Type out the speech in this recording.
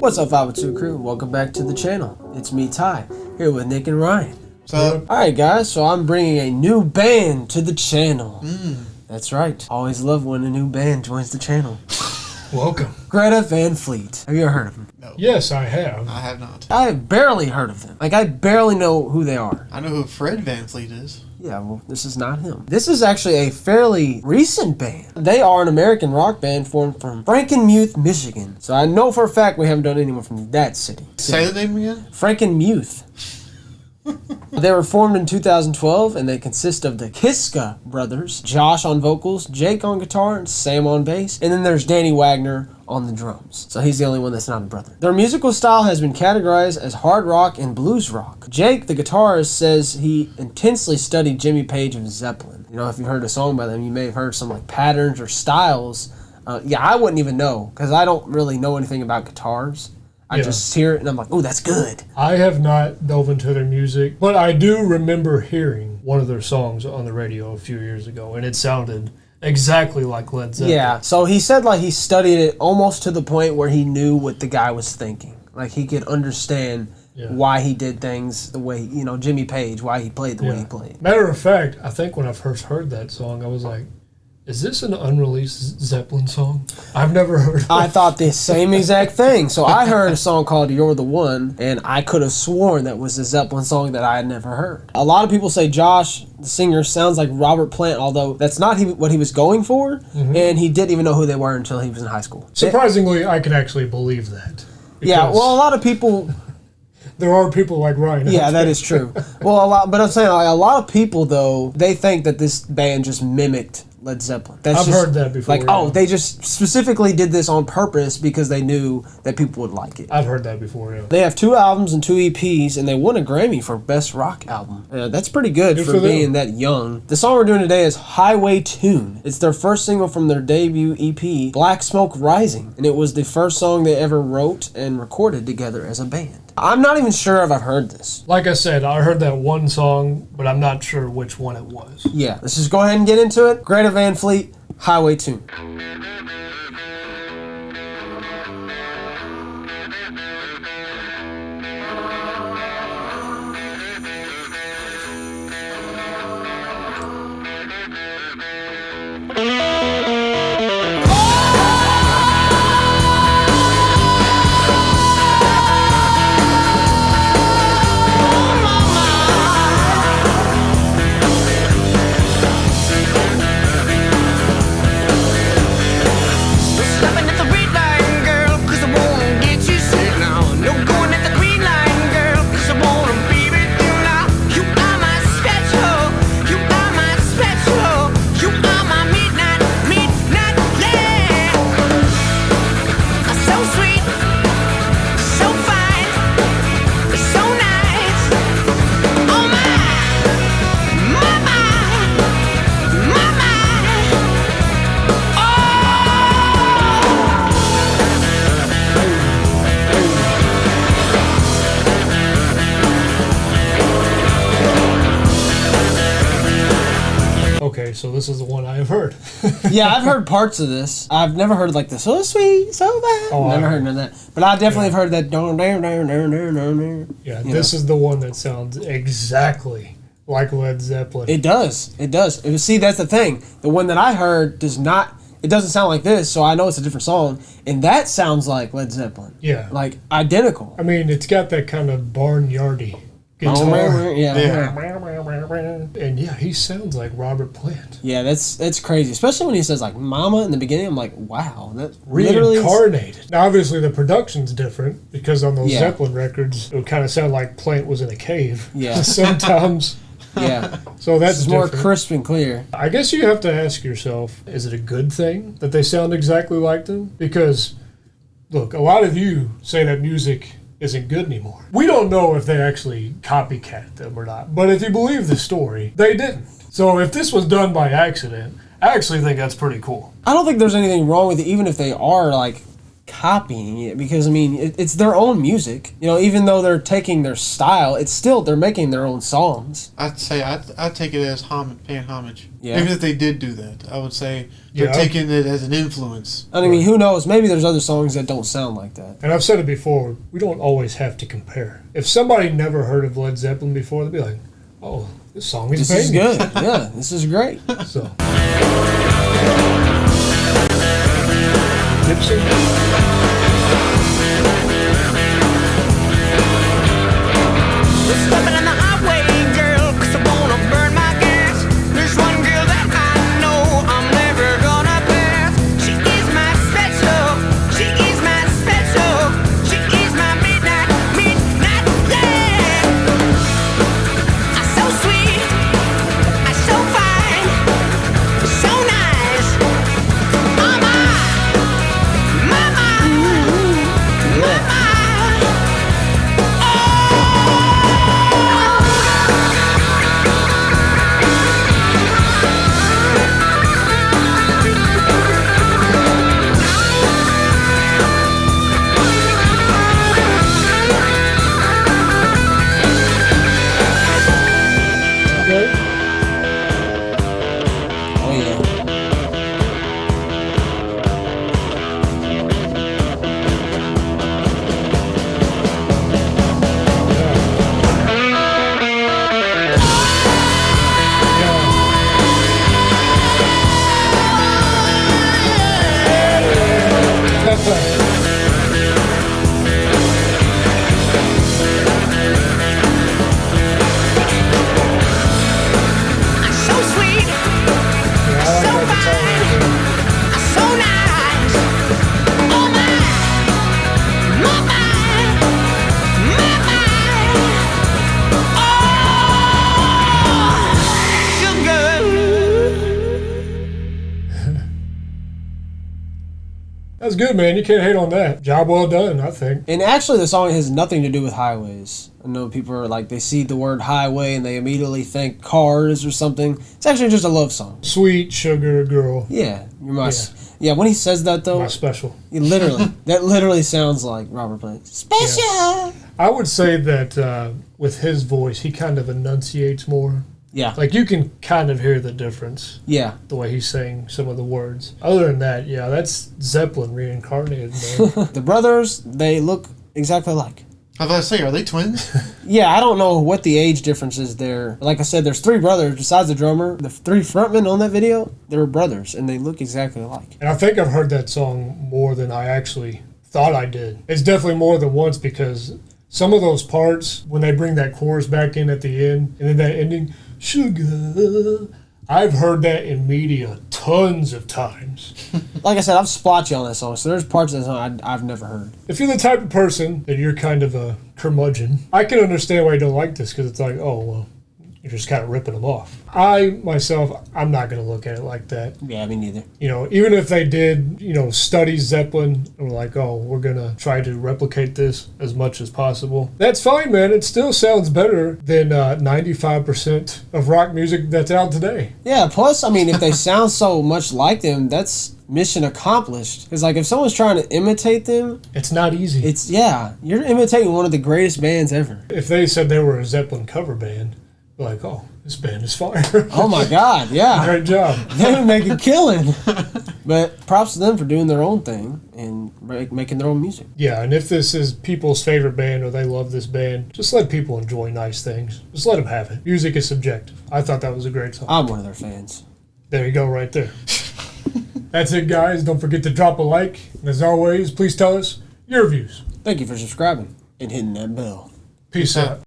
What's up, 502 crew? Welcome back to the channel. It's me, Ty, here with Nick and Ryan. What's up? Alright guys, so I'm bringing a new band to the channel. That's right. Always love when a new band joins the channel. Welcome. Greta Van Fleet. Have you ever heard of them? No. Yes, I have. I have not. I have barely heard of them. Like, I barely know who they are. I know who Fred Van Fleet is. Yeah, well, this is not him. This is actually a fairly recent band. They are an American rock band formed from Frankenmuth, Michigan. So I know for a fact we haven't done anyone from that city. Say the name again? Frankenmuth. They were formed in 2012, and they consist of the Kiska brothers, Josh on vocals, Jake on guitar, and Sam on bass, and then there's Danny Wagner on the drums. So he's the only one that's not a brother. Their musical style has been categorized as hard rock and blues rock. Jake, the guitarist, says he intensely studied Jimmy Page and Zeppelin. You know, if you heard a song by them, you may have heard some like patterns or styles. Yeah, I wouldn't even know, because I don't really know anything about guitars. I just hear it and I'm like, oh, that's good. I have not dove into their music, but I do remember hearing one of their songs on the radio a few years ago, and it sounded exactly like Led Zeppelin. Yeah, so he said like he studied it almost to the point where he knew what the guy was thinking. Like he could understand why he did things the way, you know, Jimmy Page, why he played the way he played. Matter of fact, I think when I first heard that song, I was like, is this an unreleased Zeppelin song? I've never heard of it. I thought the same exact thing. So I heard a song called You're the One, and I could have sworn that was a Zeppelin song that I had never heard. A lot of people say Josh, the singer, sounds like Robert Plant, although that's not what he was going for, and he didn't even know who they were until he was in high school. Surprisingly, I can actually believe that. Yeah, well, a lot of people... There are people like Ryan. Yeah, that is true. Well, but I'm saying like, a lot of people, though, they think that this band just mimicked Led Zeppelin. I've heard that before. Like, oh, they just specifically did this on purpose because they knew that people would like it. I've heard that before, yeah. They have 2 albums and 2 EPs, and they won a Grammy for Best Rock Album. That's pretty good for being that young. The song we're doing today is Highway Tune. It's their first single from their debut EP, Black Smoke Rising, and it was the first song they ever wrote and recorded together as a band. I'm not even sure if I've heard this. Like I said, I heard that one song, but I'm not sure which one it was. Yeah, let's just go ahead and get into it. Greta Van Fleet, Highway Tune. Okay, so this is the one I have heard. Yeah, I've heard parts of this. I've never heard like the so sweet, so bad. Oh, never heard none of that. But I definitely have heard that. Yeah, this is the one that sounds exactly like Led Zeppelin. It does. It does. See, that's the thing. The one that I heard does not. It doesn't sound like this, so I know it's a different song. And that sounds like Led Zeppelin. Yeah. Like identical. I mean, it's got that kind of barnyardy guitar. Yeah. And yeah, he sounds like Robert Plant. Yeah, that's crazy. Especially when he says like "mama" in the beginning. I'm like, wow, that literally reincarnated. Now, obviously, the production's different because on those Zeppelin records, it would kind of sound like Plant was in a cave. Yeah. Sometimes. Yeah. So that's more crisp and clear. I guess you have to ask yourself, is it a good thing that they sound exactly like them? Because, look, a lot of you say that music isn't good anymore. We don't know if they actually copycat them or not, but if you believe the story, they didn't. So if this was done by accident, I actually think that's pretty cool. I don't think there's anything wrong with it, even if they are like copying it, because I mean it's their own music. You know, even though they're taking their style, it's still they're making their own songs. I'd say I'd take it as paying homage. Yeah. Even if they did do that, I would say they're taking it as an influence. And I mean, who knows? Maybe there's other songs that don't sound like that. And I've said it before, we don't always have to compare. If somebody never heard of Led Zeppelin before, they'd be like, oh, this song is This is banging. good. Yeah, this is great. So. Gibson. Stopping on the highway, girl, 'cause I wanna burn my gas. There's one girl that I know I'm never gonna pass. She is my special. She is my special. She is my midnight yeah. I'm so sweet. I'm so fine. So nice. Mama. Mama. Mama. Okay. Oh yeah. I'm so sweet. So fine. So nice. Oh my. Mama. Mama. Oh, sugar. That's good, man. You can't hate on that. Job well done, I think. And actually, the song has nothing to do with highways. I know people are like, they see the word highway and they immediately think cars or something. It's actually just a love song. Sweet sugar girl. Yeah, you're my. Yeah, when he says that though, My special. he literally that literally sounds like Robert Plant. Special. I would say that with his voice, he kind of enunciates more. Yeah. Like, you can kind of hear the difference, Yeah. the way he's saying some of the words. Other than that, yeah, that's Zeppelin reincarnated, man. The brothers, they look exactly alike. I was about to say, are they twins? Yeah, I don't know what the age difference is there. Like I said, there's 3 brothers besides the drummer. The 3 frontmen on that video, they were brothers, and they look exactly alike. And I think I've heard that song more than I actually thought I did. It's definitely more than once, because some of those parts, when they bring that chorus back in at the end, and then that ending, sugar, I've heard that in media tons of times. Like I said, I've splotched you on that song, so there's parts of that song I've never heard. If you're the type of person that you're kind of a curmudgeon, I can understand why you don't like this, because it's like, oh, well, you're just kind of ripping them off. I, myself, I'm not going to look at it like that. Yeah, me neither. You know, even if they did, study Zeppelin and were like, oh, we're going to try to replicate this as much as possible, that's fine, man. It still sounds better than 95% of rock music that's out today. Yeah, plus, I mean, if they sound so much like them, that's mission accomplished. Because, like, if someone's trying to imitate them, It's not easy. you're imitating one of the greatest bands ever. If they said they were a Zeppelin cover band, they're like, oh, this band is fire. Oh my God, yeah. Great job. They would make a killing. But props to them for doing their own thing and making their own music. Yeah, and if this is people's favorite band or they love this band, just let people enjoy nice things. Just let them have it. Music is subjective. I thought that was a great song. I'm one of their fans. There you go, right there. That's it, guys. Don't forget to drop a like. And as always, please tell us your views. Thank you for subscribing and hitting that bell. Peace out.